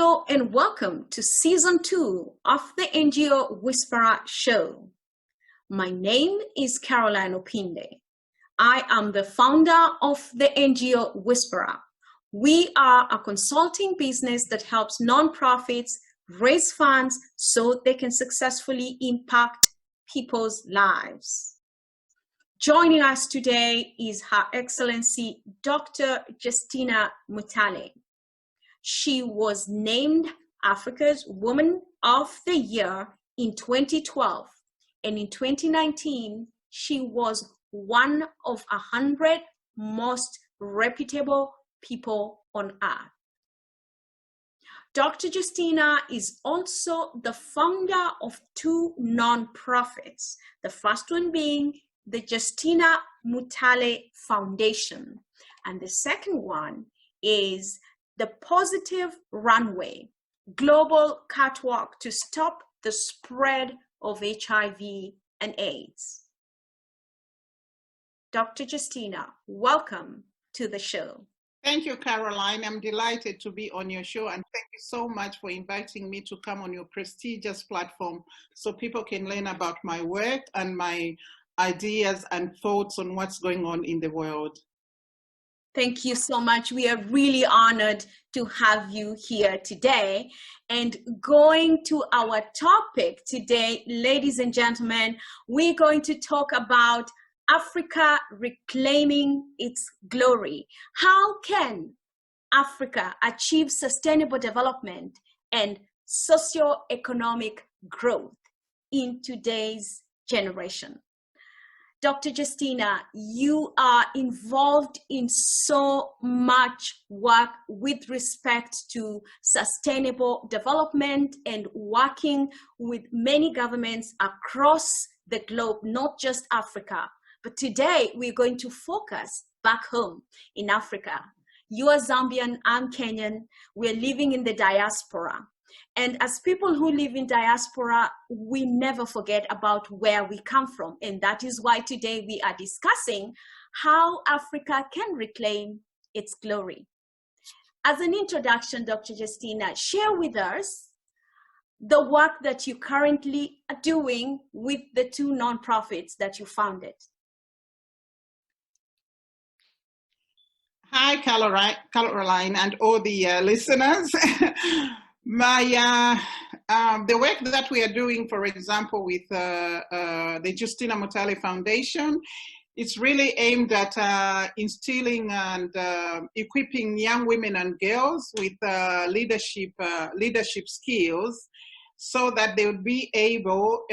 Hello and welcome to Season 2 of the NGO Whisperer Show. My name is Carolyne Opinde. I am the founder of the NGO Whisperer. We are a consulting business that helps nonprofits raise funds so they can successfully impact people's lives. Joining us today is Her Excellency Dr. Justina Mutale. She was named Africa's Woman of the Year in 2012, and in 2019, she was one of 100 most reputable people on earth. Dr. Justina is also the founder of two nonprofits, the first one being the Justina Mutale Foundation, and the second one is the Positive Runway, global catwalk to stop the spread of HIV and AIDS. Dr. Justina, welcome to the show. Thank you, Caroline. I'm delighted to be on your show, and thank you so much for inviting me to come on your prestigious platform so people can learn about my work and my ideas and thoughts on what's going on in the world. Thank you so much. We are really honored to have you here today. And going to our topic today, ladies and gentlemen, we're going to talk about Africa reclaiming its glory. How can Africa achieve sustainable development and socio-economic growth in today's generation? Dr. Justina, you are involved in so much work with respect to sustainable development and working with many governments across the globe, not just Africa. But today we're going to focus back home in Africa. You are Zambian, I'm Kenyan. We're living in the diaspora. And as people who live in diaspora, we never forget about where we come from. And that is why today we are discussing how Africa can reclaim its glory. As an introduction, Dr. Justina, share with us the work that you currently are doing with the two nonprofits that you founded. Hi, Caroline, and all the listeners. The work that we are doing, for example, with the Justina Mutale Foundation, it's really aimed at instilling and equipping young women and girls with leadership skills, so that they would be able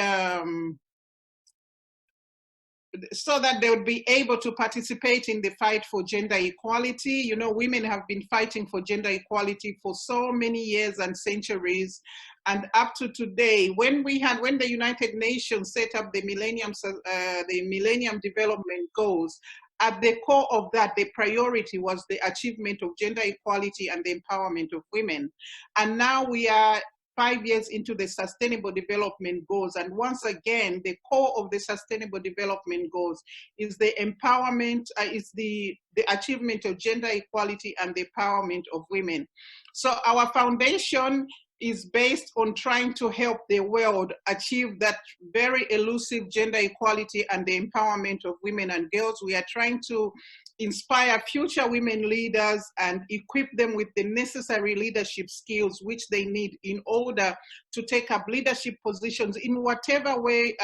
to participate in the fight for gender equality. You know, women have been fighting for gender equality for so many years and centuries, and up to today, when the United Nations set up the Millennium Development Goals, at the core of that, the priority was the achievement of gender equality and the empowerment of women. And now we are 5 years into the Sustainable Development Goals. And once again, the core of the Sustainable Development Goals is the empowerment, is the achievement of gender equality and the empowerment of women. So our foundation is based on trying to help the world achieve that very elusive gender equality and the empowerment of women and girls. We are trying to inspire future women leaders and equip them with the necessary leadership skills which they need in order to take up leadership positions in whatever way,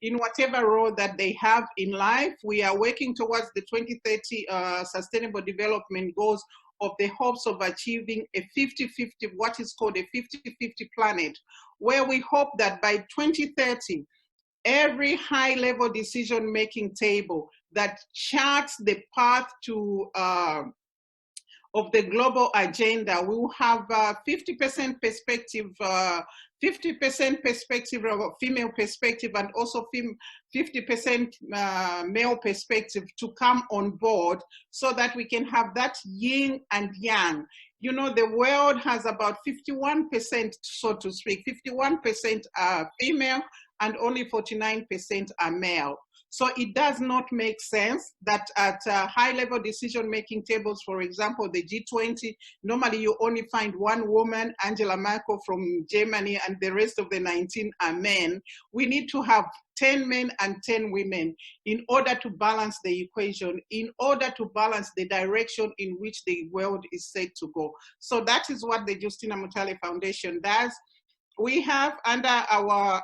in whatever role that they have in life. We are working towards the 2030 Sustainable Development Goals of the hopes of achieving a 50-50, what is called a 50-50 planet, where we hope that by 2030, every high-level decision-making table that charts the path to of the global agenda will have 50% perspective, 50% perspective of a female perspective, and also 50% male perspective to come on board, so that we can have that yin and yang. You know, the world has about 51%, so to speak, 51% are female and only 49% are male. So it does not make sense that at high-level decision-making tables, for example, the G20, normally you only find one woman, Angela Merkel from Germany, and the rest of the 19 are men. We need to have 10 men and 10 women in order to balance the equation, in order to balance the direction in which the world is set to go. So that is what the Justina Mutale Foundation does. We have under our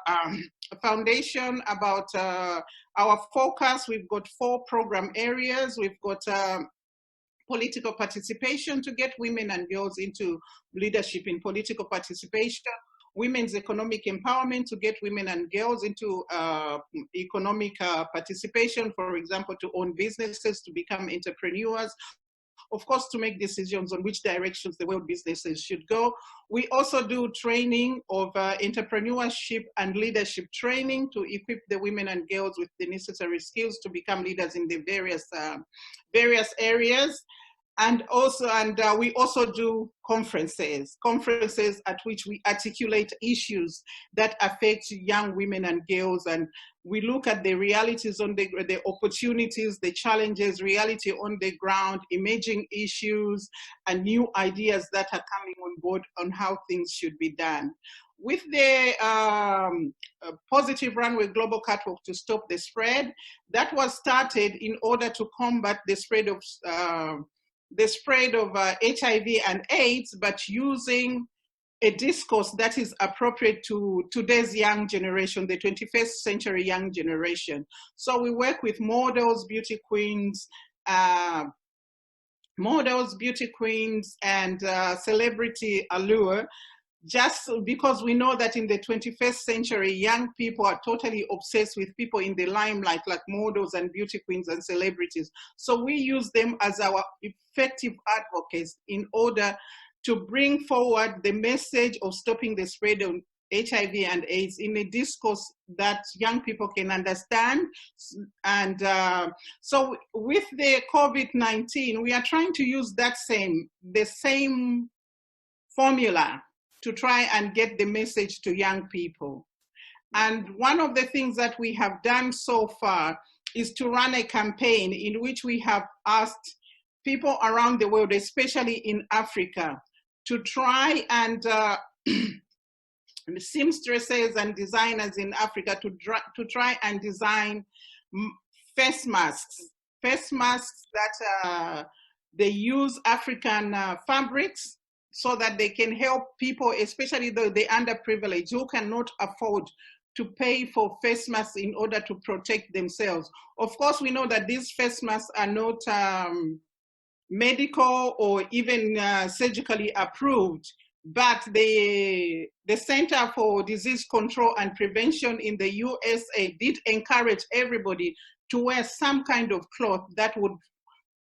foundation about our focus, we've got 4 program areas. We've got political participation to get women and girls into leadership in political participation, women's economic empowerment to get women and girls into economic participation, for example, to own businesses, to become entrepreneurs, of course, to make decisions on which directions the world businesses should go. We also do training of entrepreneurship and leadership training to equip the women and girls with the necessary skills to become leaders in the various areas. And we also do conferences at which we articulate issues that affect young women and girls. And we look at the realities on the opportunities, the challenges, reality on the ground, emerging issues, and new ideas that are coming on board on how things should be done. With the Positive Runway Global Catwalk to Stop the Spread, that was started in order to combat the spread of HIV and AIDS, but using a discourse that is appropriate to today's young generation, the 21st century young generation. So we work with models, beauty queens, and celebrity allure, just because we know that in the 21st century, young people are totally obsessed with people in the limelight, like models and beauty queens and celebrities. So we use them as our effective advocates in order to bring forward the message of stopping the spread of HIV and AIDS in a discourse that young people can understand. And so with the COVID-19, we are trying to use the same formula to try and get the message to young people. And one of the things that we have done so far is to run a campaign in which we have asked people around the world, especially in Africa, to try and seamstresses and designers in Africa to try and design face masks that they use African fabrics, so that they can help people, especially the underprivileged, who cannot afford to pay for face masks in order to protect themselves. Of course, we know that these face masks are not medical or even surgically approved, but the Center for Disease Control and Prevention in the USA did encourage everybody to wear some kind of cloth that would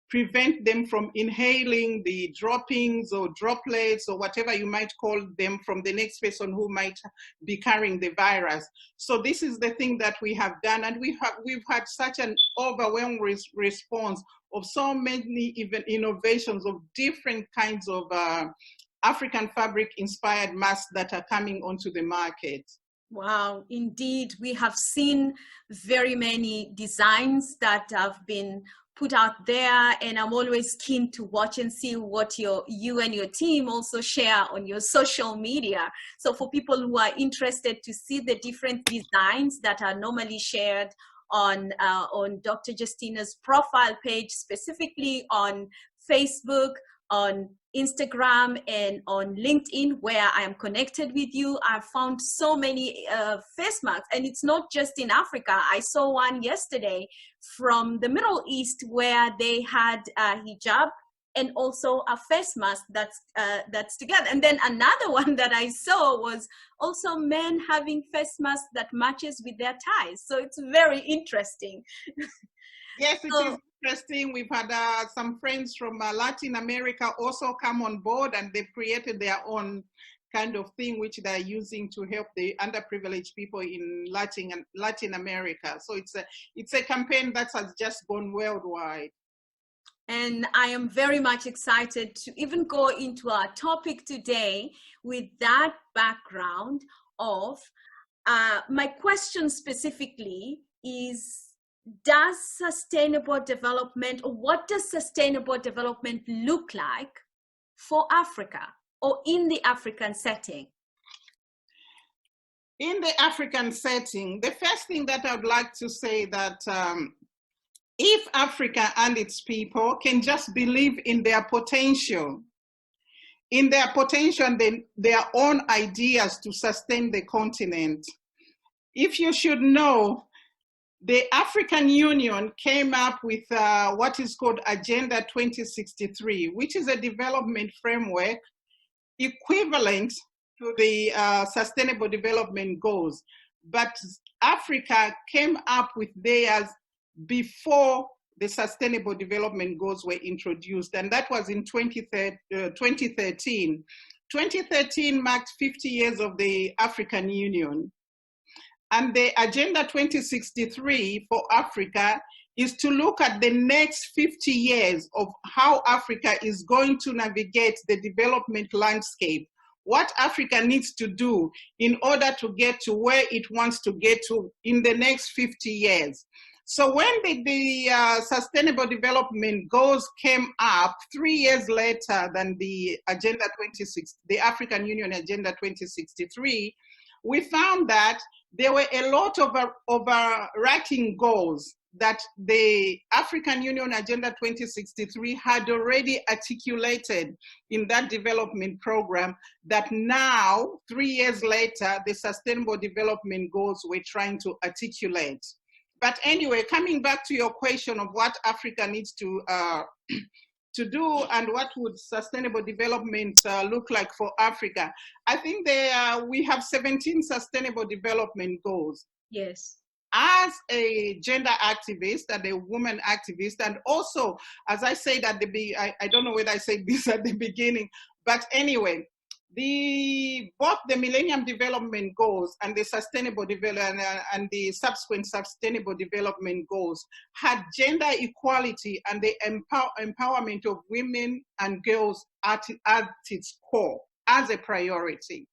prevent them from inhaling the droppings or droplets or whatever you might call them from the next person who might be carrying the virus. So this is the thing that we have done, and we've had such an overwhelming response of so many even innovations of different kinds of African fabric inspired masks that are coming onto the market. Wow, indeed, we have seen very many designs that have been put out there, and I'm always keen to watch and see what you and your team also share on your social media. So for people who are interested to see the different designs that are normally shared on Dr. Justina's profile page, specifically on Facebook, on Instagram, and on LinkedIn, where I am connected with you, I found so many face masks, and it's not just in Africa. I saw one yesterday from the Middle East where they had a hijab and also a face mask that's together. And then another one that I saw was also men having face masks that matches with their ties. So it's very interesting. Yes, it is interesting. We've had some friends from Latin America also come on board, and they've created their own kind of thing which they're using to help the underprivileged people in Latin America. So it's a campaign that has just gone worldwide. And I am very much excited to even go into our topic today with that background of my question specifically is does sustainable development, or what does sustainable development look like for Africa or in the African setting? In the African setting, the first thing that I'd like to say that if Africa and its people can just believe in their potential, and their own ideas to sustain the continent. If you should know, the African Union came up with what is called Agenda 2063, which is a development framework equivalent to the Sustainable Development Goals. But Africa came up with theirs before the Sustainable Development Goals were introduced, and that was in 2013. 2013 marked 50 years of the African Union. And the Agenda 2063 for Africa is to look at the next 50 years of how Africa is going to navigate the development landscape, what Africa needs to do in order to get to where it wants to get to in the next 50 years. So when the Sustainable Development Goals came up 3 years later than the Agenda 2060, the African Union Agenda 2063, we found that there were a lot of overarching goals that the African Union Agenda 2063 had already articulated in that development program that now, 3 years later, the Sustainable Development Goals were trying to articulate. But anyway, coming back to your question of what Africa needs to do and what would sustainable development look like for Africa, I think we have 17 sustainable development goals. Yes. As a gender activist and a woman activist, and also, as I said at the I don't know whether I said this at the beginning, but anyway, both the Millennium Development Goals and the Sustainable Development and the subsequent Sustainable Development Goals had gender equality and the empowerment of women and girls at its core as a priority.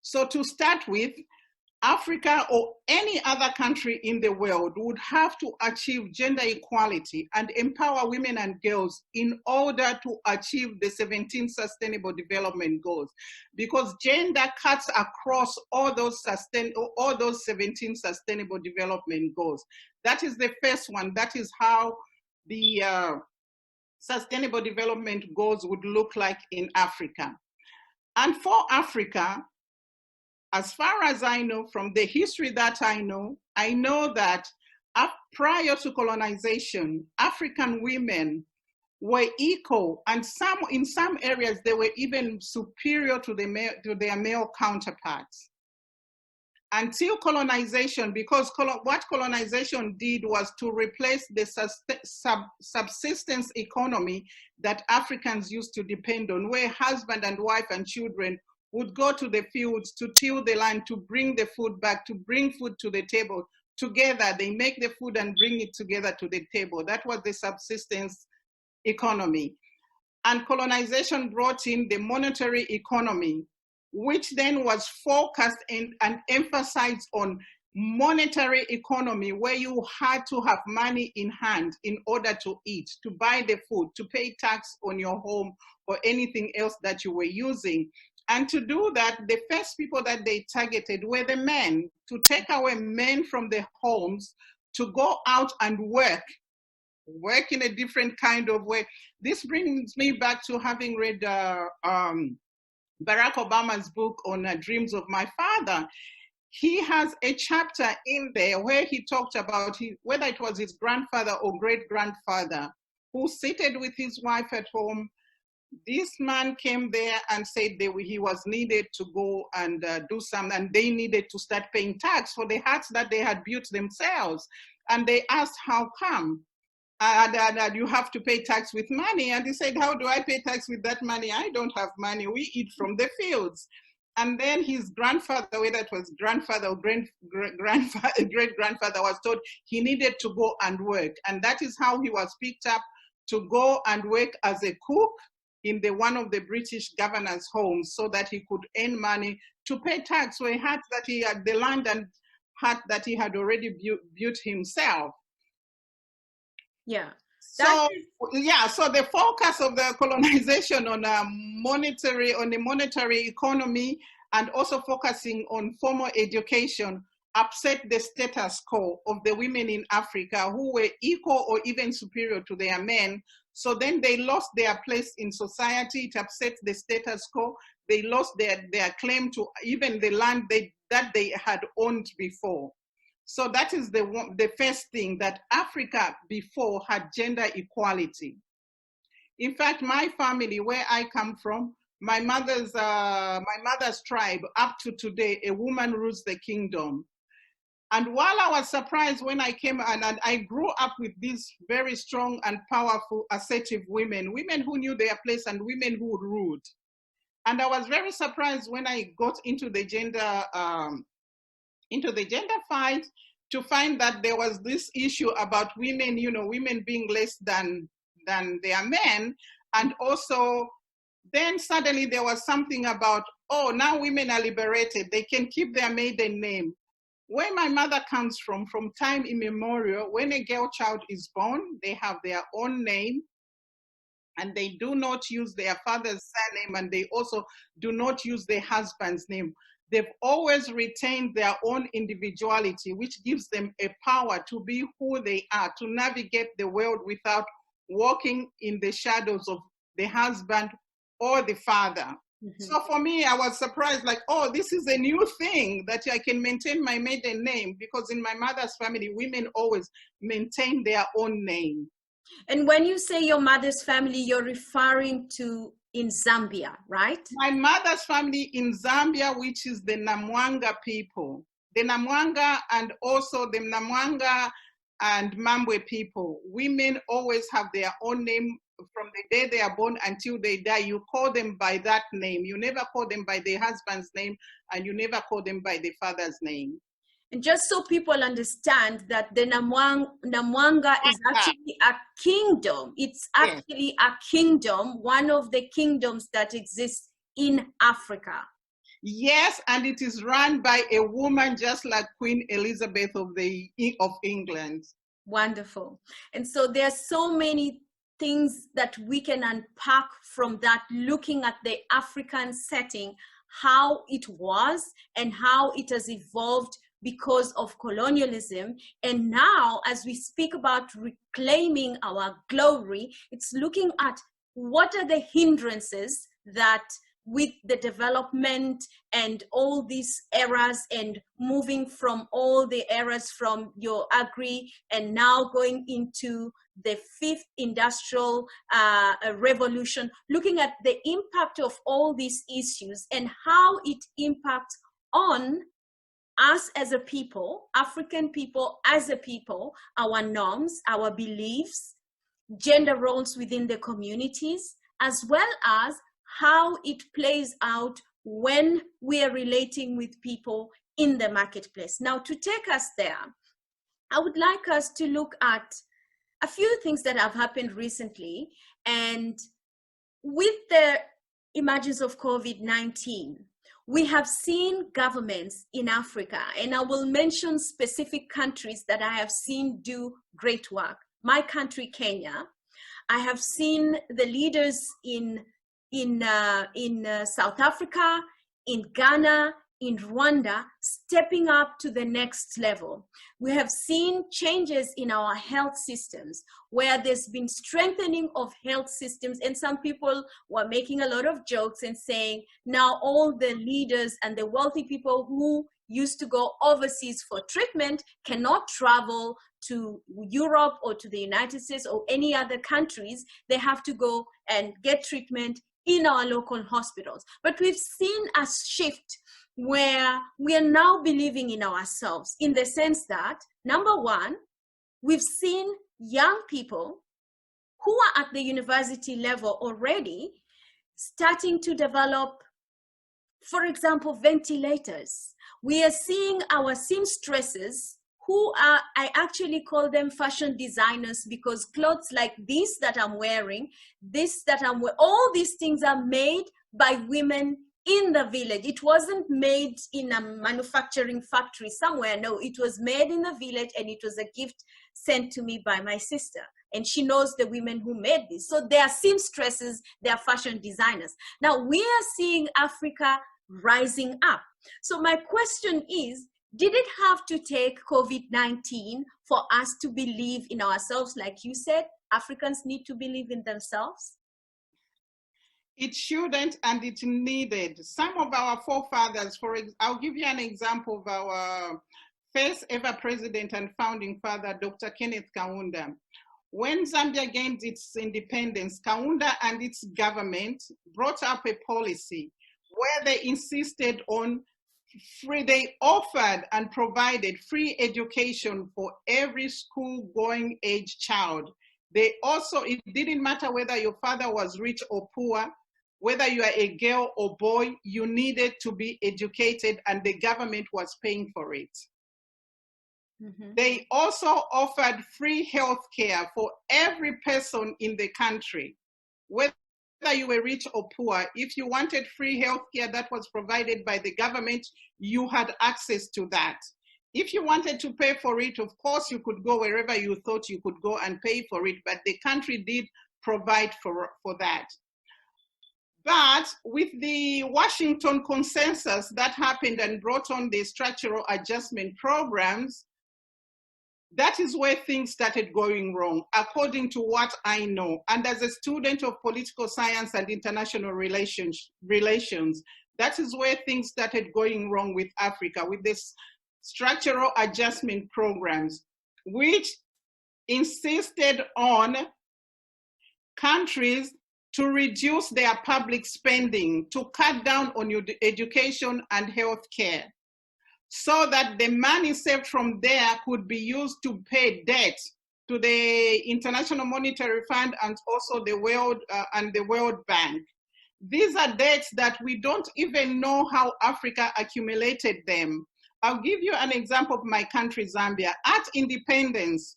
So to start with, Africa or any other country in the world would have to achieve gender equality and empower women and girls in order to achieve the 17 Sustainable Development Goals, because gender cuts across all those 17 Sustainable Development Goals. That is the first one. That is how the Sustainable Development Goals would look like in Africa. And for Africa, as far as I know, from the history that I know that prior to colonization, African women were equal, and in some areas they were even superior to their male counterparts. Until colonization, because what colonization did was to replace the subsistence economy that Africans used to depend on, where husband and wife and children would go to the fields to till the land, to bring the food back, to bring food to the table. Together, they make the food and bring it together to the table. That was the subsistence economy. And colonization brought in the monetary economy, which then was focused and emphasized on monetary economy, where you had to have money in hand in order to eat, to buy the food, to pay tax on your home or anything else that you were using. And to do that, the first people that they targeted were the men, to take away men from their homes, to go out and work in a different kind of way. This brings me back to having read Barack Obama's book on Dreams of My Father. He has a chapter in there where he talked about whether it was his grandfather or great-grandfather who seated with his wife at home. This man came there and said he was needed to go and do something, and they needed to start paying tax for the huts that they had built themselves. And they asked, how come? And you have to pay tax with money. And he said, how do I pay tax with that money? I don't have money. We eat from the fields. And then his grandfather, whether it was grandfather or great-grandfather, was told he needed to go and work. And that is how he was picked up to go and work as a cook in one of the British governor's homes, so that he could earn money to pay tax for a hut that he had, the land and hut that he had already built himself. Yeah. That So is, yeah, so the focus of the colonization on the monetary economy and also focusing on formal education upset the status quo of the women in Africa who were equal or even superior to their men. So then they lost their place in society. It upset the status quo. They lost their claim to even the land that they had owned before. So that is the first thing, that Africa before had gender equality. In fact, my family, where I come from, my mother's tribe, up to today, a woman rules the kingdom. And while I was surprised when I came and I grew up with these very strong and powerful, assertive women who knew their place and women who ruled. And I was very surprised when I got into the gender fight to find that there was this issue about women, women being less than their men. And also then suddenly there was something about, oh, now women are liberated. They can keep their maiden name. Where my mother comes from time immemorial, when a girl child is born, they have their own name and they do not use their father's surname, and they also do not use their husband's name. They've always retained their own individuality, which gives them a power to be who they are, to navigate the world without walking in the shadows of the husband or the father. Mm-hmm. So for me, I was surprised, like, oh, this is a new thing that I can maintain my maiden name, because in my mother's family, women always maintain their own name. And when you say your mother's family, you're referring to in Zambia, right? My mother's family in Zambia, which is the Namwanga people. The Namwanga and also the Namwanga and Mambwe people. Women always have their own name from the day they are born until they die. You call them by that name. You never call them by their husband's name, and you never call them by the father's name. And just so people understand that the Namwanga is actually a kingdom. It's actually a kingdom, one of the kingdoms that exists in Africa. Yes, and it is run by a woman just like Queen Elizabeth of England. Wonderful. And so there are so many things that we can unpack from that, looking at the African setting, how it was and how it has evolved because of colonialism. And now, as we speak about reclaiming our glory, it's looking at what are the hindrances that with the development and all these eras, and moving from all the eras from your agri and now going into the fifth industrial revolution, looking at the impact of all these issues and how it impacts on us as a people, African people as a people, our norms, our beliefs, gender roles within the communities, as well as how it plays out when we are relating with people in the marketplace. Now, to take us there, I would like us to look at a few things that have happened recently. And with the emergence of COVID-19, we have seen governments in Africa, and I will mention specific countries that I have seen do great work. My country, Kenya. I have seen the leaders in South Africa, in Ghana, in Rwanda, stepping up to the next level. We have seen changes in our health systems, where there's been strengthening of health systems, and some people were making a lot of jokes and saying, now all the leaders and the wealthy people who used to go overseas for treatment cannot travel to Europe or to the United States or any other countries. They have to go and get treatment in our local hospitals. But we've seen a shift where we are now believing in ourselves, in the sense that, number one, we've seen young people who are at the university level already starting to develop, for example, ventilators. We are seeing our seamstresses who are, I actually call them fashion designers, because clothes like this that I'm wearing, all these things are made by women in the village. It wasn't made in a manufacturing factory somewhere. No, it was made in the village, and it was a gift sent to me by my sister. and she knows the women who made this. So they are seamstresses, they are fashion designers. Now we are seeing Africa rising up. So my question is, did it have to take COVID-19 for us to believe in ourselves? Like you said, Africans need to believe in themselves. It shouldn't, and it needed. Some of our forefathers, I'll give you an example of our first ever president and founding father, Dr. Kenneth Kaunda. When Zambia gained its independence, Kaunda and its government brought up a policy where they insisted on they offered and provided free education for every school-going age child. They also, it didn't matter whether your father was rich or poor, whether you are a girl or boy, you needed to be educated, and the government was paying for it. Mm-hmm. They also offered free health care for every person in the country, whether you were rich or poor. If you wanted free health care that was provided by the government, you had access to that. If you wanted to pay for it, of course, you could go wherever you thought you could go and pay for it, but the country did provide for that. But with the Washington consensus that happened and brought on the structural adjustment programs, that is where things started going wrong, according to what I know. And as a student of political science and international relations, that is where things started going wrong with Africa, with this structural adjustment programs, which insisted on countries to reduce their public spending, to cut down on your education and health care, so that the money saved from there could be used to pay debt to the International Monetary Fund and also the World Bank. These are debts that we don't even know how Africa accumulated them. I'll give you an example of my country, Zambia. At independence,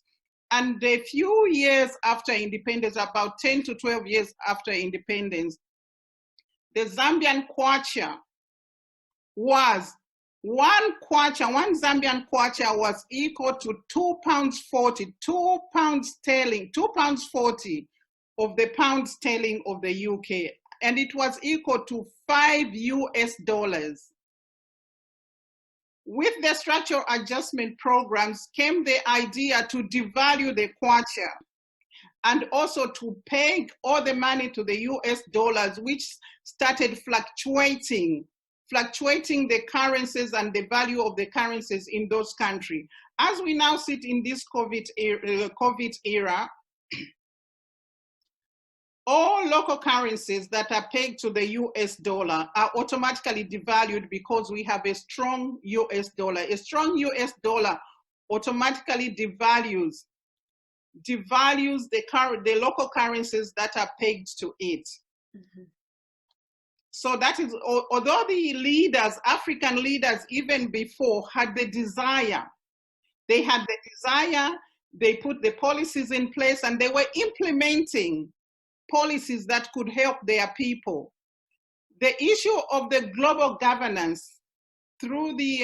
and a few years after independence, about 10 to 12 years after independence, the Zambian kwacha was one Zambian kwacha was equal to £2.40, £2.40 of the pound sterling of the UK, and it was equal to $5. With the structural adjustment programs came the idea to devalue the kwacha and also to peg all the money to the US dollars, which started fluctuating the currencies and the value of the currencies in those countries. As we now sit in this COVID era, all local currencies that are pegged to the US dollar are automatically devalued because we have a strong US dollar. A strong US dollar automatically devalues the local currencies that are pegged to it. Mm-hmm. So that is, although the leaders, African leaders, even before had the desire, they put the policies in place and they were implementing policies that could help their people. The issue of the global governance through the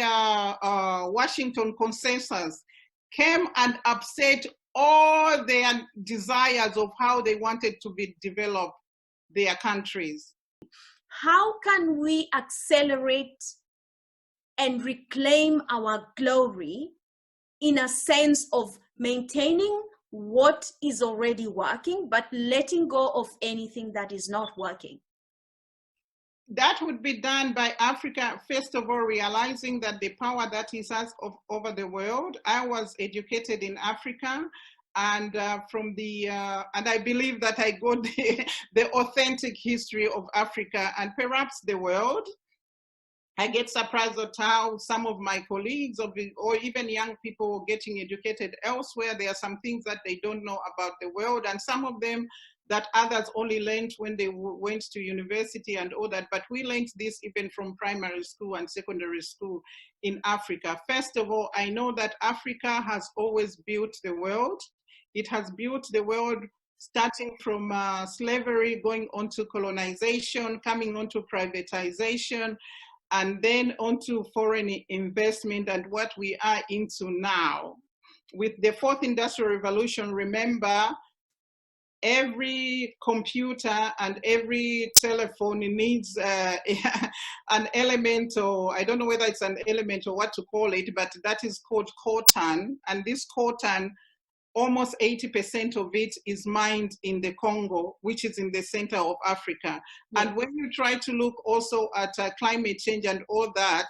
Washington consensus came and upset all their desires of how they wanted to develop their countries. How can we accelerate and reclaim our glory in a sense of maintaining what is already working, but letting go of anything that is not working? That would be done by Africa, first of all, realizing that the power that is us over the world. I was educated in Africa, and and I believe that I got the authentic history of Africa and perhaps the world. I get surprised at how some of my colleagues or even young people getting educated elsewhere, there are some things that they don't know about the world, and some of them that others only learned when they went to university and all that, but we learned this even from primary school and secondary school in Africa. First of all, I know that Africa has always built the world. It has built the world starting from slavery, going on to colonization, coming on to privatization, and then onto foreign investment and what we are into now. With the fourth industrial revolution, remember, every computer and every telephone needs an element, or I don't know whether it's an element or what to call it, but that is called coltan. And this coltan, almost 80% of it is mined in the Congo, which is in the center of Africa. Yeah. And when you try to look also at climate change and all that,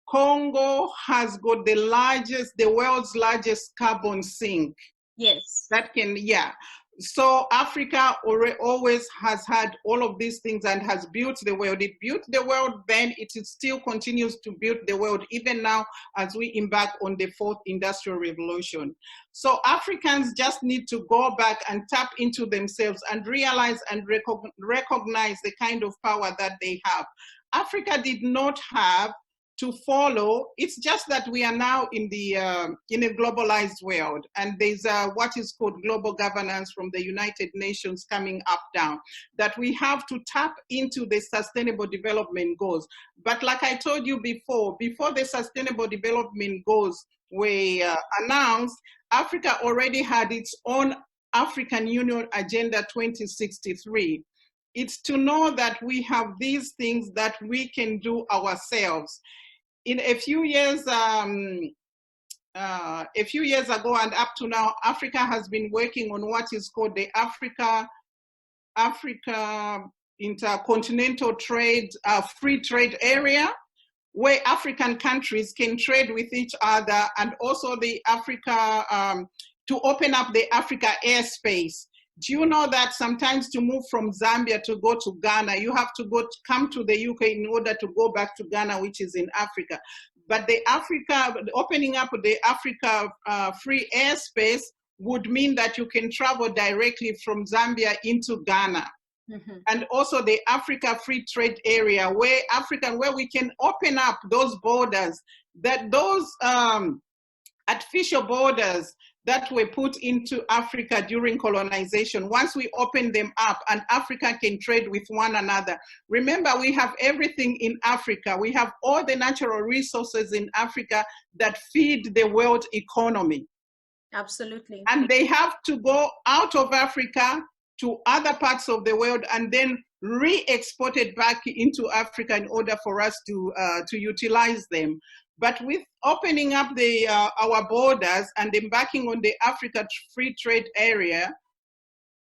Congo has got the world's largest carbon sink. Yes. That can, yeah. So Africa always has had all of these things and has built the world. It built the world then, it still continues to build the world, even now as we embark on the fourth industrial revolution. So Africans just need to go back and tap into themselves and realize and recognize the kind of power that they have. Africa did not have to follow. It's just that we are now in a globalized world, and there's what is called global governance from the United Nations coming up down, that we have to tap into the sustainable development goals. But like I told you before the sustainable development goals were announced, Africa already had its own African Union Agenda 2063. It's to know that we have these things that we can do ourselves. In a few years ago and up to now, Africa has been working on what is called the Africa Intercontinental Trade, Free Trade Area, where African countries can trade with each other, and also the Africa, to open up the Africa airspace. Do you know that sometimes to move from Zambia to go to Ghana, you have to come to the UK in order to go back to Ghana, which is in Africa. But opening up the Africa free airspace would mean that you can travel directly from Zambia into Ghana. Mm-hmm. And also the Africa Free Trade Area, where we can open up those borders, that those artificial borders that were put into Africa during colonization. Once we open them up and Africa can trade with one another. Remember, we have everything in Africa. We have all the natural resources in Africa that feed the world economy. Absolutely. And they have to go out of Africa to other parts of the world and then re-export it back into Africa in order for us to utilize them. But with opening up our borders and embarking on the Africa Free Trade Area,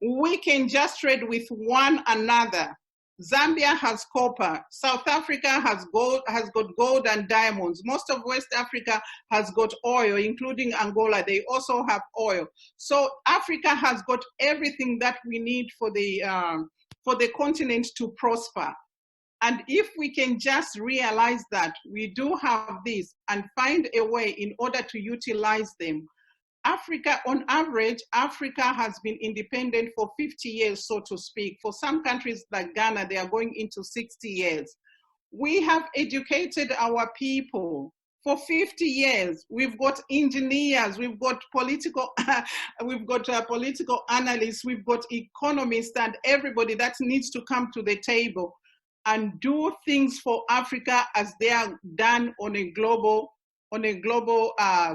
we can just trade with one another. Zambia has copper. South Africa has got gold and diamonds. Most of West Africa has got oil, including Angola. They also have oil. So Africa has got everything that we need for the continent to prosper. And if we can just realize that we do have this and find a way in order to utilize them. Africa, on average, Africa has been independent for 50 years, so to speak. For some countries like Ghana, they are going into 60 years. We have educated our people for 50 years. We've got engineers, we've got political analysts, we've got economists, and everybody that needs to come to the table and do things for Africa as they are done on a global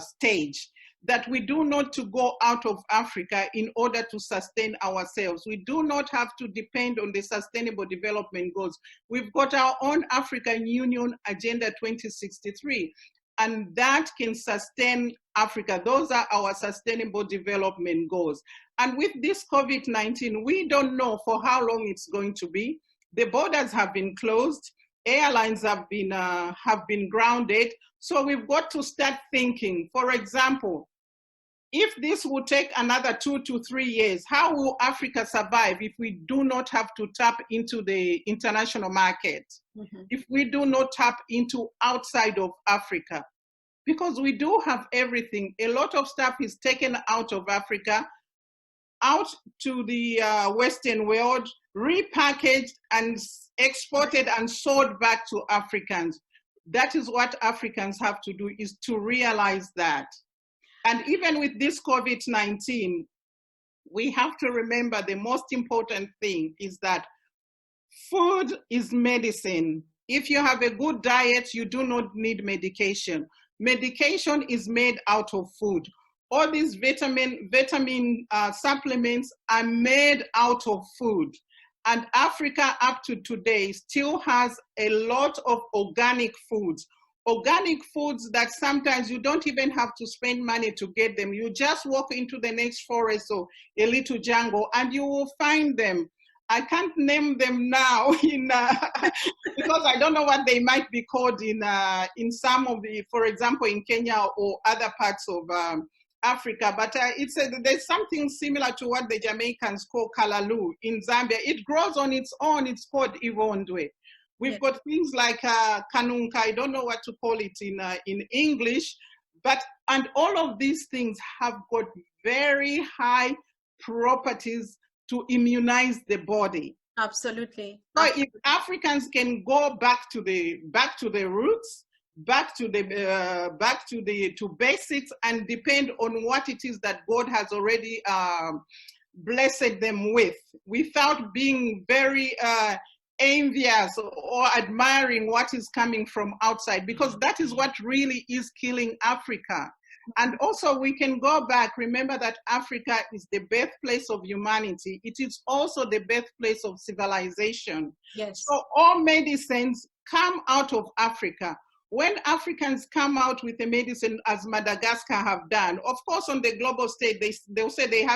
stage. That we do not to go out of Africa in order to sustain ourselves. We do not have to depend on the Sustainable Development Goals. We've got our own African Union Agenda 2063, and that can sustain Africa. Those are our Sustainable Development Goals. And with this COVID-19, we don't know for how long it's going to be. The borders have been closed, airlines have been grounded, so we've got to start thinking. For example, if this will take another 2 to 3 years, how will Africa survive if we do not have to tap into the international market? Mm-hmm. If we do not tap into outside of Africa? Because we do have everything. A lot of stuff is taken out of Africa, out to the Western world, repackaged and exported and sold back to Africans. That is what Africans have to do, is to realize that. And even with this COVID-19, we have to remember the most important thing is that food is medicine. If you have a good diet, you do not need medication. Medication is made out of food. all these vitamin supplements are made out of food. And Africa up to today still has a lot of organic foods. Organic foods that sometimes you don't even have to spend money to get them. You just walk into the next forest or a little jungle and you will find them. I can't name them now because I don't know what they might be called in some of the, for example, in Kenya or other parts of Africa. But there's something similar to what the Jamaicans call kalaloo in Zambia. It grows on its own. It's called ivondwe. We've got things like kanunka. I don't know what to call it in English, and all of these things have got very high properties to immunize the body. Absolutely. So if Africans can go back to the roots, back to basics, and depend on what it is that God has already blessed them with, without being very envious or admiring what is coming from outside, because that is what really is killing Africa. And also we can go back, remember that Africa is the birthplace of humanity. It is also the birthplace of civilization. Yes. So all medicines come out of Africa. When Africans come out with a medicine, as Madagascar have done, of course, on the global stage, they'll say they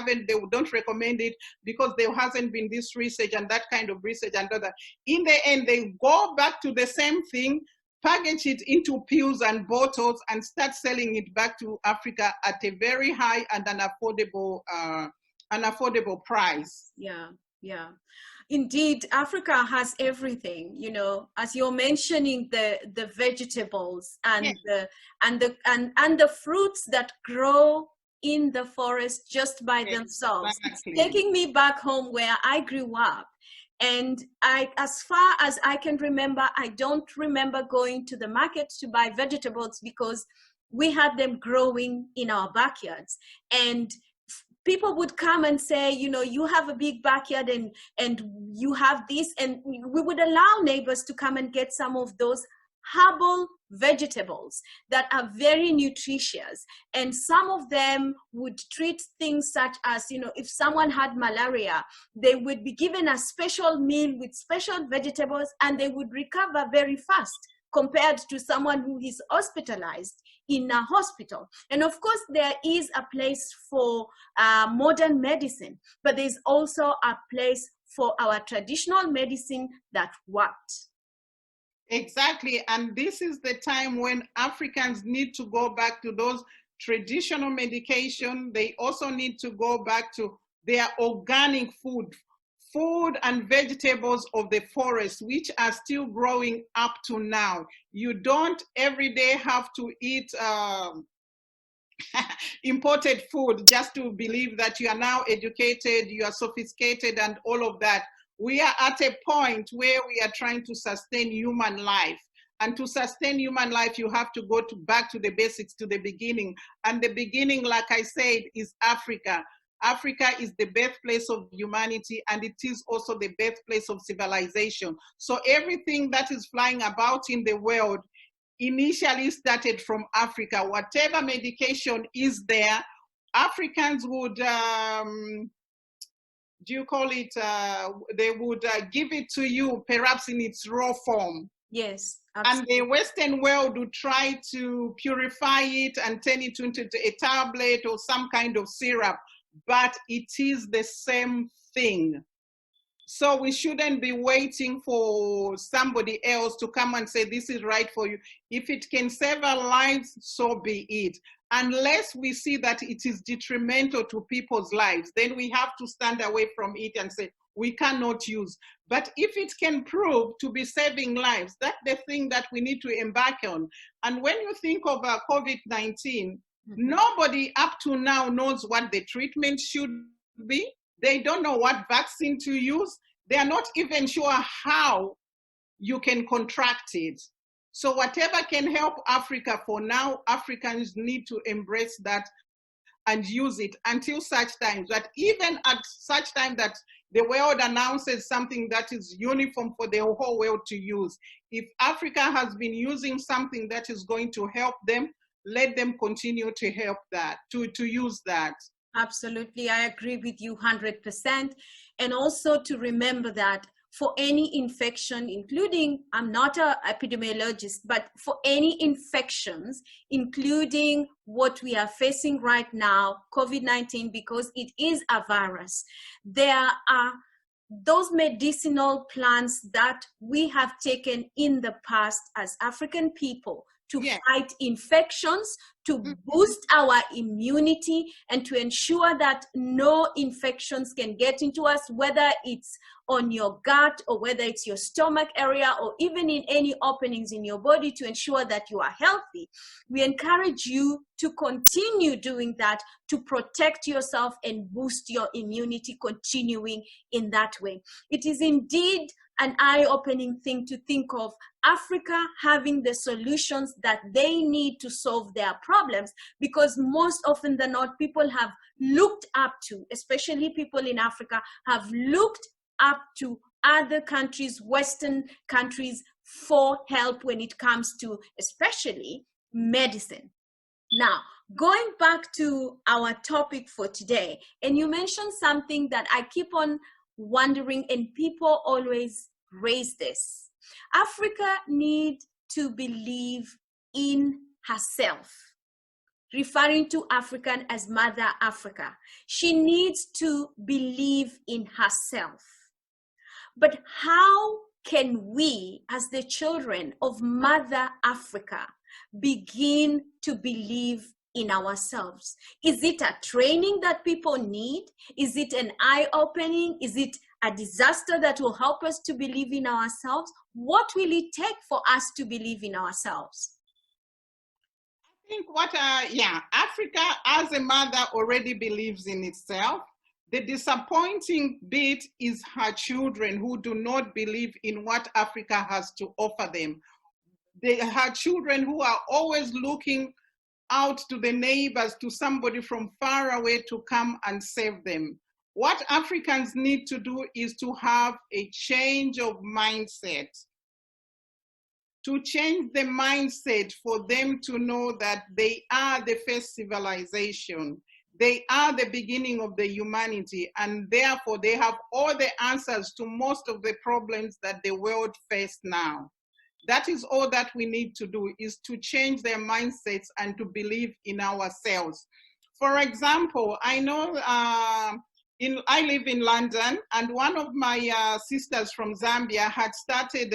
don't recommend it because there hasn't been this research and that kind of research and other. In the end, they go back to the same thing, package it into pills and bottles, and start selling it back to Africa at a very high and an affordable price. Yeah, yeah. Indeed, Africa has everything, you know, as you're mentioning the vegetables and yes. the fruits that grow in the forest just by yes, themselves. Exactly. It's taking me back home where I grew up. And as far as I can remember, I don't remember going to the market to buy vegetables because we had them growing in our backyards. And people would come and say, you know, you have a big backyard and you have this, and we would allow neighbors to come and get some of those herbal vegetables that are very nutritious. And some of them would treat things such as, you know, if someone had malaria, they would be given a special meal with special vegetables and they would recover very fast compared to someone who is hospitalized in a hospital. And of course, there is a place for modern medicine, but there's also a place for our traditional medicine that worked. Exactly, and this is the time when Africans need to go back to those traditional medication. They also need to go back to their organic food and vegetables of the forest, which are still growing up to now. You don't every day have to eat imported food just to believe that you are now educated, you are sophisticated and all of that. We are at a point where we are trying to sustain human life. And to sustain human life, you have to go back to the basics, to the beginning. And the beginning, like I said, is Africa. Africa is the birthplace of humanity, and it is also the birthplace of civilization. So everything that is flying about in the world initially started from Africa. Whatever medication is there, Africans would, they would give it to you perhaps in its raw form. Yes, absolutely. And the Western world would try to purify it and turn it into a tablet or some kind of syrup, but it is the same thing. So we shouldn't be waiting for somebody else to come and say, this is right for you. If it can save our lives, so be it. Unless we see that it is detrimental to people's lives, then we have to stand away from it and say, we cannot use. But if it can prove to be saving lives, that's the thing that we need to embark on. And when you think of COVID-19, nobody up to now knows what the treatment should be. They don't know what vaccine to use. They are not even sure how you can contract it. So whatever can help Africa for now, Africans need to embrace that and use it until such time that even at such time that the world announces something that is uniform for the whole world to use. If Africa has been using something that is going to help them, let them continue to help that, to use that. Absolutely, I agree with you 100%. And also to remember that for any infection, including, I'm not an epidemiologist, but for any infections, including what we are facing right now, COVID-19, because it is a virus, there are those medicinal plants that we have taken in the past as African people to fight infections, to boost our immunity, and to ensure that no infections can get into us, whether it's on your gut or whether it's your stomach area or even in any openings in your body, to ensure that you are healthy. We encourage you to continue doing that, to protect yourself and boost your immunity, continuing in that way. It is indeed an eye-opening thing to think of Africa having the solutions that they need to solve their problems, because most often than not, people have looked up to, especially people in Africa, have looked up to other countries, Western countries, for help when it comes to especially medicine. Now, going back to our topic for today, and you mentioned something that I keep on wondering, and people always raise this. Africa needs to believe in herself, referring to African as Mother Africa. She needs to believe in herself. But how can we, as the children of Mother Africa, begin to believe in ourselves? Is it a training that people need? Is it an eye-opening? Is it a disaster that will help us to believe in ourselves? What will it take for us to believe in ourselves? I think Africa as a mother already believes in itself. The disappointing bit is her children who do not believe in what Africa has to offer them. Her children who are always looking out to the neighbors, to somebody from far away to come and save them. What Africans need to do is to have a change of mindset, to change the mindset for them to know that they are the first civilization. They are the beginning of the humanity, and therefore they have all the answers to most of the problems that the world faces now. That is all that we need to do, is to change their mindsets and to believe in ourselves. For example, I know I live in London, and one of my sisters from Zambia had started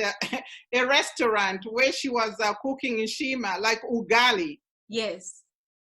a restaurant where she was cooking in Shima, like ugali. Yes.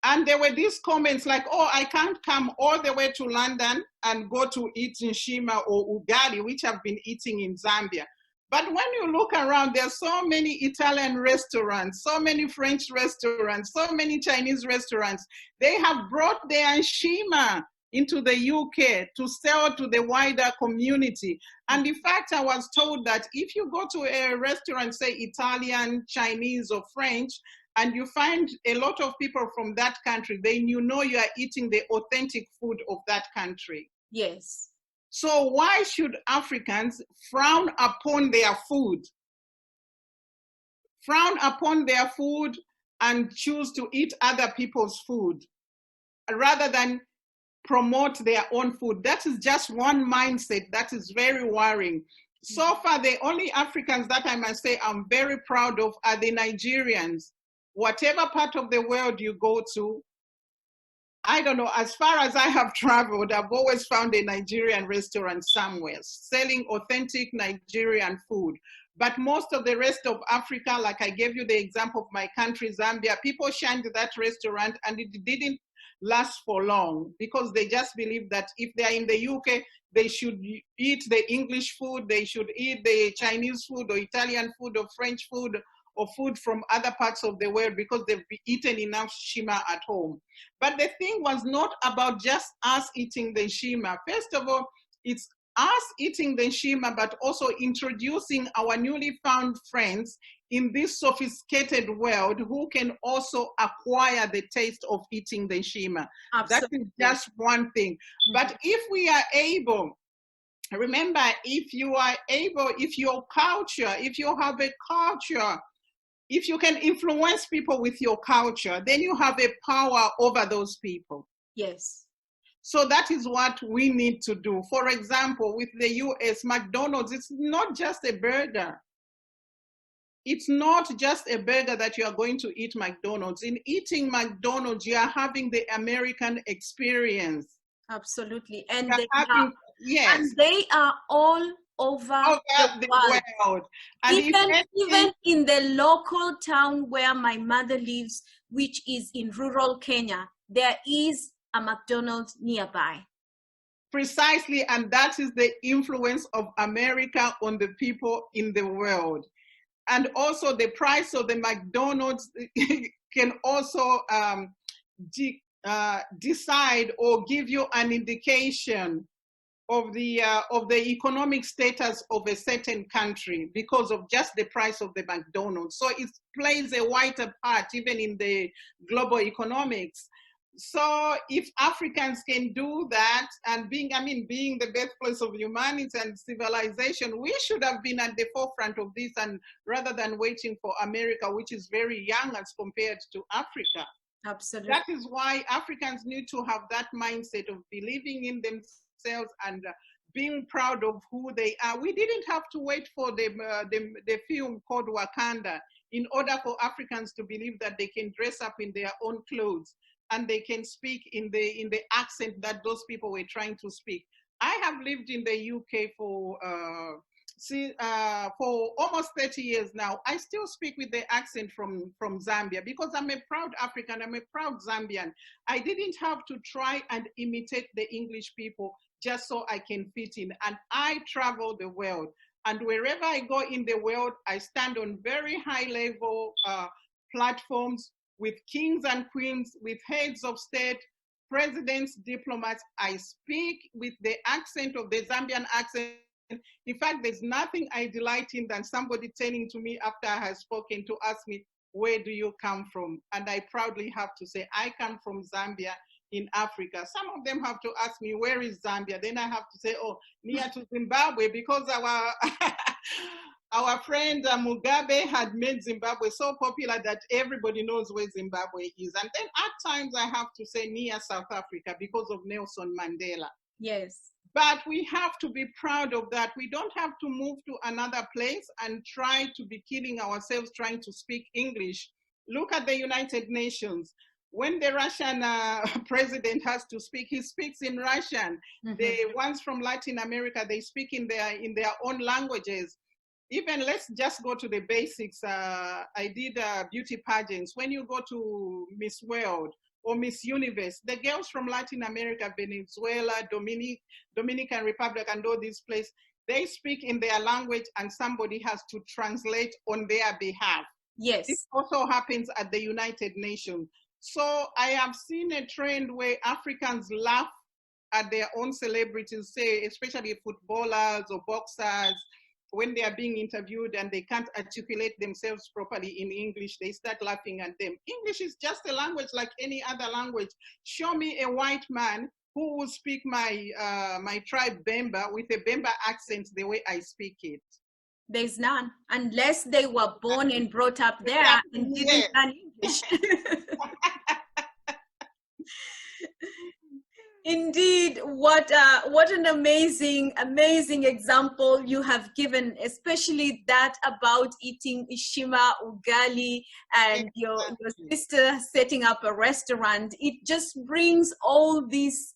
And there were these comments like, oh, I can't come all the way to London and go to eat in Shima or ugali, which I've been eating in Zambia. But when you look around, there are so many Italian restaurants, so many French restaurants, so many Chinese restaurants. They have brought their Shima into the UK to sell to the wider community. And in fact, I was told that if you go to a restaurant, say Italian, Chinese, or French, and you find a lot of people from that country, then you know you are eating the authentic food of that country. Yes. So why should Africans frown upon their food? Frown upon their food and choose to eat other people's food rather than promote their own food. That is just one mindset that is very worrying. So far, the only Africans that I must say I'm very proud of are the Nigerians. Whatever part of the world you go to, I don't know, as far as I have traveled, I've always found a Nigerian restaurant somewhere selling authentic Nigerian food. But most of the rest of Africa, like I gave you the example of my country, Zambia, people shined that restaurant and it didn't last for long because they just believe that if they are in the UK, they should eat the English food, they should eat the Chinese food or Italian food or French food or food from other parts of the world because they've eaten enough Shima at home. But the thing was not about just us eating the Shima. First of all, it's us eating the Shima, but also introducing our newly found friends in this sophisticated world who can also acquire the taste of eating the Shima. Absolutely. That is just one thing. Mm-hmm. But if we are able, remember, if you are able, if your culture, if you have a culture If you can influence people with your culture, then you have a power over those people. Yes. So that is what we need to do. For example, with the US, McDonald's, it's not just a burger. It's not just a burger that you are going to eat McDonald's. In eating McDonald's, you are having the American experience. Absolutely. And yes. And they are all over the world. And even in the local town where my mother lives, which is in rural Kenya, there is a McDonald's nearby. Precisely, and that is the influence of America on the people in the world. And also the price of the McDonald's can also decide or give you an indication of the economic status of a certain country because of just the price of the McDonald's. So it plays a wider part even in the global economics. So if Africans can do that, and being the birthplace of humanity and civilization, we should have been at the forefront of this, and rather than waiting for America, which is very young as compared to Africa. Absolutely. That is why Africans need to have that mindset of believing in themselves and being proud of who they are. We didn't have to wait for the film called Wakanda in order for Africans to believe that they can dress up in their own clothes and they can speak in the accent that those people were trying to speak. I have lived in the UK for almost 30 years now. I still speak with the accent from Zambia because I'm a proud African, I'm a proud Zambian. I didn't have to try and imitate the English people just so I can fit in. And I travel the world. And wherever I go in the world, I stand on very high level platforms with kings and queens, with heads of state, presidents, diplomats. I speak with the accent of the Zambian accent. In fact, there's nothing I delight in than somebody turning to me after I have spoken to ask me, where do you come from? And I proudly have to say, I come from Zambia in Africa. Some of them have to ask me, where is Zambia? Then I have to say, oh, near to Zimbabwe, because our friend Mugabe had made Zimbabwe so popular that everybody knows where Zimbabwe is. And then at times I have to say near South Africa because of Nelson Mandela. Yes. But we have to be proud of that. We don't have to move to another place and try to be killing ourselves trying to speak English. Look at the United Nations. When the Russian president has to speak, he speaks in Russian. Mm-hmm. The ones from Latin America, they speak in their own languages. Even let's just go to the basics. I did beauty pageants. When you go to Miss World or Miss Universe, the girls from Latin America, Venezuela, Dominican Republic, and all these places, they speak in their language and somebody has to translate on their behalf. Yes. This also happens at the United Nations. So I have seen a trend where Africans laugh at their own celebrities, say, especially footballers or boxers, when they are being interviewed and they can't articulate themselves properly in English, they start laughing at them. English is just a language like any other language. Show me a white man who will speak my tribe Bemba with a Bemba accent the way I speak it. There's none, unless they were born and brought up there and didn't learn English. Indeed, what an amazing example you have given, especially that about eating ishima ugali and your sister setting up a restaurant. It just brings all these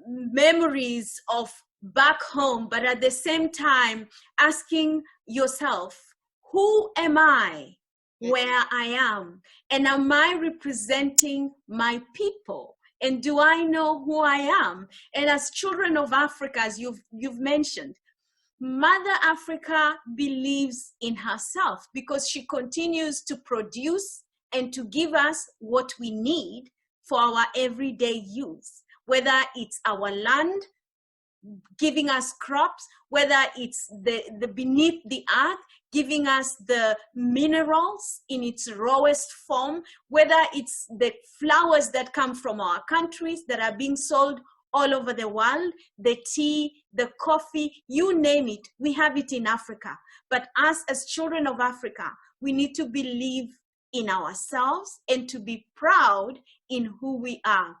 memories of back home, but at the same time asking yourself, who am I where I am? And am I representing my people? And do I know who I am? And as children of Africa, as you've mentioned, Mother Africa believes in herself because she continues to produce and to give us what we need for our everyday use, whether it's our land, giving us crops, whether it's the beneath the earth, giving us the minerals in its rawest form, whether it's the flowers that come from our countries that are being sold all over the world. The tea, the coffee, you name it, we have it in Africa. But us as children of Africa, we need to believe in ourselves and to be proud in who we are.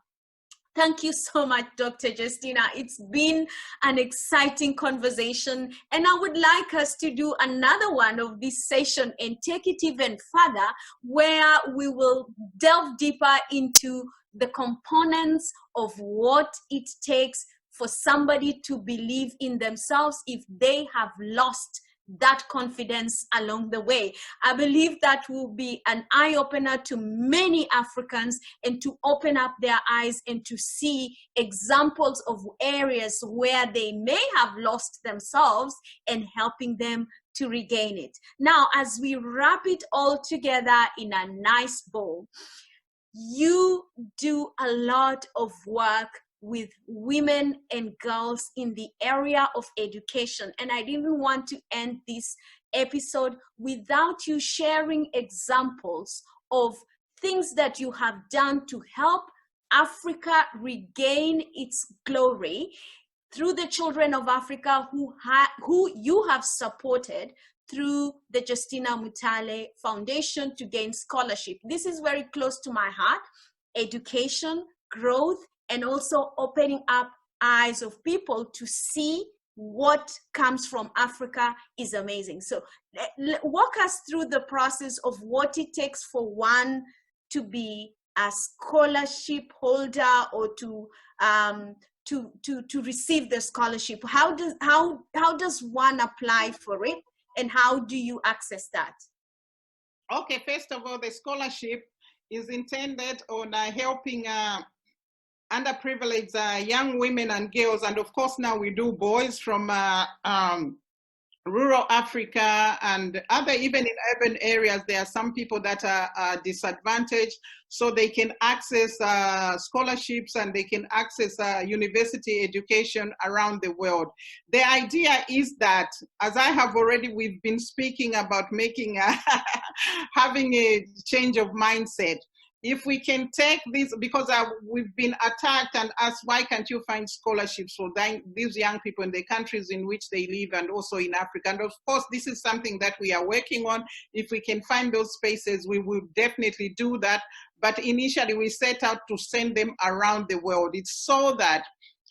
Thank you so much, Dr. Justina. It's been an exciting conversation, and I would like us to do another one of this session and take it even further, where we will delve deeper into the components of what it takes for somebody to believe in themselves if they have lost that confidence along the way. I believe that will be an eye-opener to many Africans, and to open up their eyes and to see examples of areas where they may have lost themselves and helping them to regain it. Now, as we wrap it all together in a nice bow, you do a lot of work with women and girls in the area of education. And I didn't want to end this episode without you sharing examples of things that you have done to help Africa regain its glory through the children of Africa who you have supported through the Justina Mutale Foundation to gain scholarship. This is very close to my heart: education, growth, and also opening up eyes of people to see what comes from Africa is amazing. So walk us through the process of what it takes for one to be a scholarship holder or to receive the scholarship. How does one apply for it, and how do you access that? Okay, first of all, the scholarship is intended on helping underprivileged young women and girls, and of course now we do boys from rural Africa and other, even in urban areas, there are some people that are disadvantaged, so they can access scholarships and they can access university education around the world. The idea is that, as we've been speaking about making having a change of mindset. If we can take this, because we've been attacked and asked, why can't you find scholarships for these young people in the countries in which they live and also in Africa? And of course, this is something that we are working on. If we can find those spaces, we will definitely do that. But initially, we set out to send them around the world. It's so that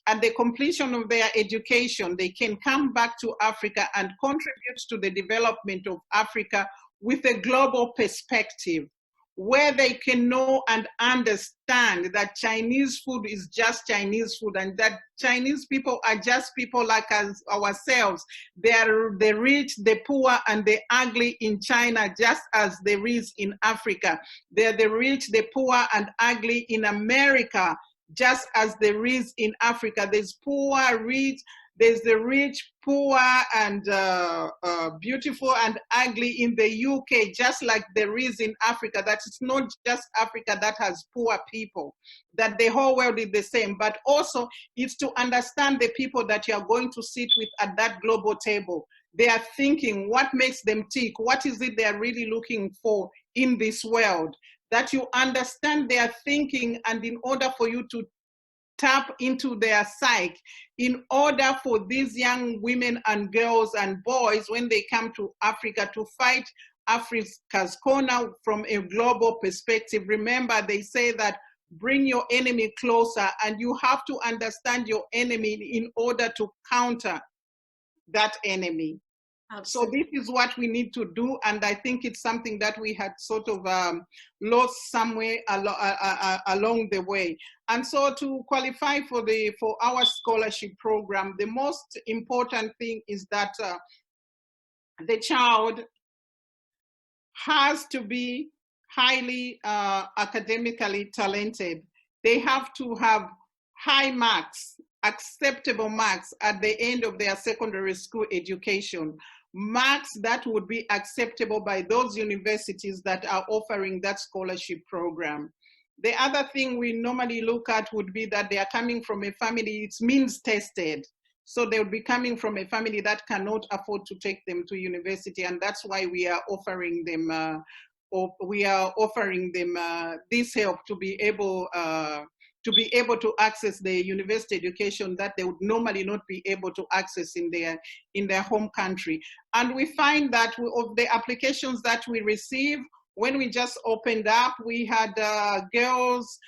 at the completion of their education, they can come back to Africa and contribute to the development of Africa with a global perspective, where they can know and understand that Chinese food is just Chinese food, and that Chinese people are just people like ourselves. They are the rich, the poor, and the ugly in China, just as there is in Africa. They're the rich, the poor, and ugly in America, just as there is in Africa. There's poor, rich, there's the rich, poor, and beautiful and ugly in the UK, just like there is in Africa. That it's not just Africa that has poor people, that the whole world is the same, but also it's to understand the people that you are going to sit with at that global table. They are thinking, what makes them tick? What is it they are really looking for in this world? That you understand their thinking, and in order for you to tap into their psyche, in order for these young women and girls and boys, when they come to Africa, to fight Africa's corner from a global perspective. Remember, they say that bring your enemy closer, and you have to understand your enemy in order to counter that enemy. Absolutely. So this is what we need to do, and I think it's something that we had sort of lost somewhere along the way. And so to qualify for our scholarship program, the most important thing is that the child has to be highly academically talented. They have to have high marks, acceptable marks at the end of their secondary school education. Marks that would be acceptable by those universities that are offering that scholarship program. The other thing we normally look at would be that they are coming from a family, it's means tested. So they would be coming from a family that cannot afford to take them to university, and that's why we are offering them this help to be able to be able to access the university education that they would normally not be able to access in their home country. And we find that of the applications that we receive, when we just opened up, we had girls.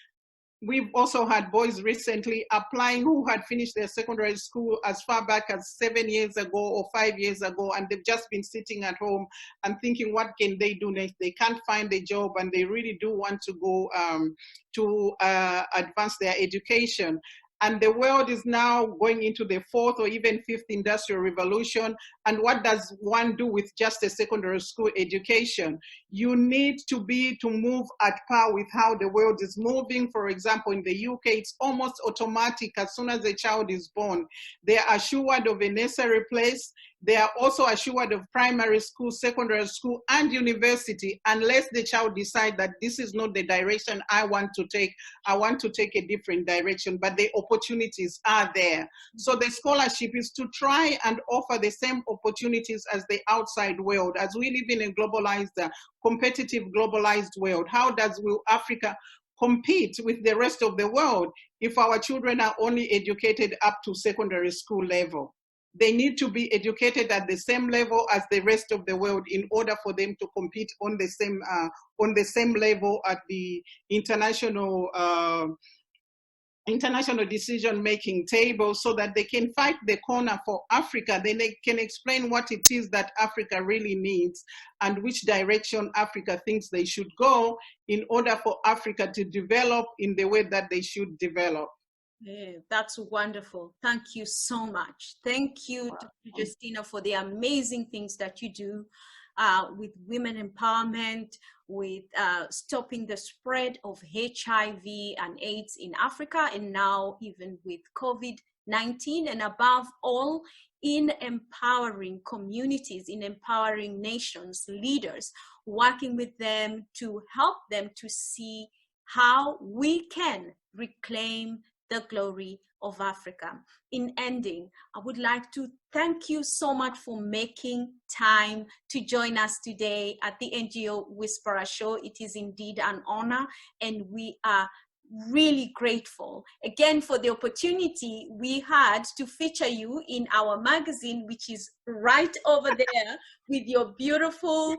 We've also had boys recently applying who had finished their secondary school as far back as 7 years ago or 5 years ago, and they've just been sitting at home and thinking, what can they do next? They can't find a job, and they really do want to go to advance their education. And the world is now going into the fourth or even fifth industrial revolution. And what does one do with just a secondary school education? You need to move at par with how the world is moving. For example, in the UK, it's almost automatic. As soon as a child is born, they are assured of a nursery place. They are also assured of primary school, secondary school, and university, unless the child decides that this is not the direction I want to take. I want to take a different direction, but the opportunities are there. So the scholarship is to try and offer the same opportunities as the outside world. As we live in a globalized, competitive, globalized world, how will Africa compete with the rest of the world if our children are only educated up to secondary school level? They need to be educated at the same level as the rest of the world in order for them to compete on the same level at the international decision-making table, so that they can fight the corner for Africa. Then they can explain what it is that Africa really needs and which direction Africa thinks they should go in order for Africa to develop in the way that they should develop. Yeah, that's wonderful. Thank you so much. Thank you, Dr. Justina, for the amazing things that you do with women empowerment, with stopping the spread of HIV and AIDS in Africa, and now even with COVID-19, and above all, in empowering communities, in empowering nations, leaders, working with them to help them to see how we can reclaim the glory of Africa. In ending, I would like to thank you so much for making time to join us today at the NGO Whisperer Show. It is indeed an honor, and we are really grateful again for the opportunity we had to feature you in our magazine, which is right over there with your beautiful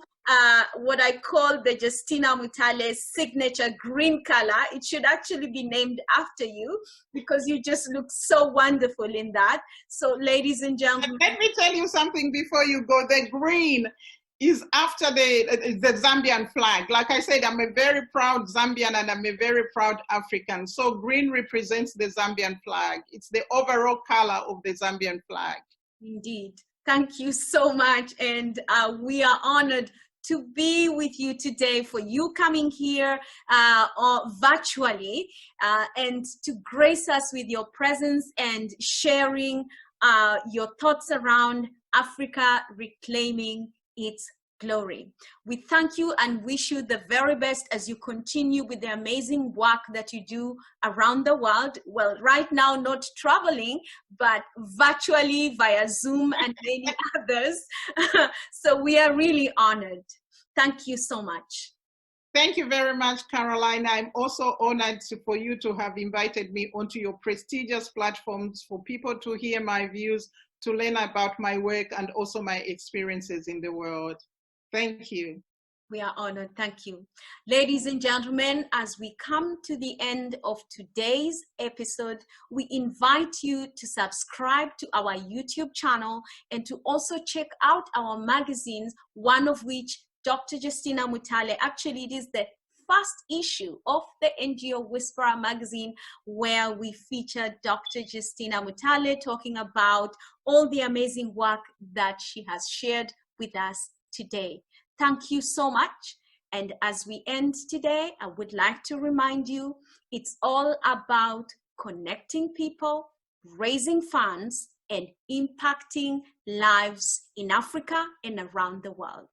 what I call the Justina Mutale signature green color. It should actually be named after you because you just look so wonderful in that. So ladies and gentlemen, let me tell you something before you go. The green is after the Zambian flag. Like I said, I'm a very proud Zambian and I'm a very proud African. So green represents the Zambian flag. It's the overall color of the Zambian flag. Indeed. Thank you so much. And we are honored to be with you today, for you coming here or virtually and to grace us with your presence and sharing your thoughts around Africa reclaiming its glory. We thank you and wish you the very best as you continue with the amazing work that you do around the world. Well, right now, not traveling, but virtually via Zoom and many others. So we are really honored. Thank you so much. Thank you very much, Caroline. I'm also honored for you to have invited me onto your prestigious platforms for people to hear my views, to learn about my work and also my experiences in the world. Thank you. We are honored. Thank you. Ladies and gentlemen, as we come to the end of today's episode, we invite you to subscribe to our YouTube channel and to also check out our magazines, one of which Dr. Justina Mutale, actually it is the first issue of the NGO Whisperer magazine, where we feature Dr. Justina Mutale talking about all the amazing work that she has shared with us today. Thank you so much. And as we end today, I would like to remind you, it's all about connecting people, raising funds, and impacting lives in Africa and around the world.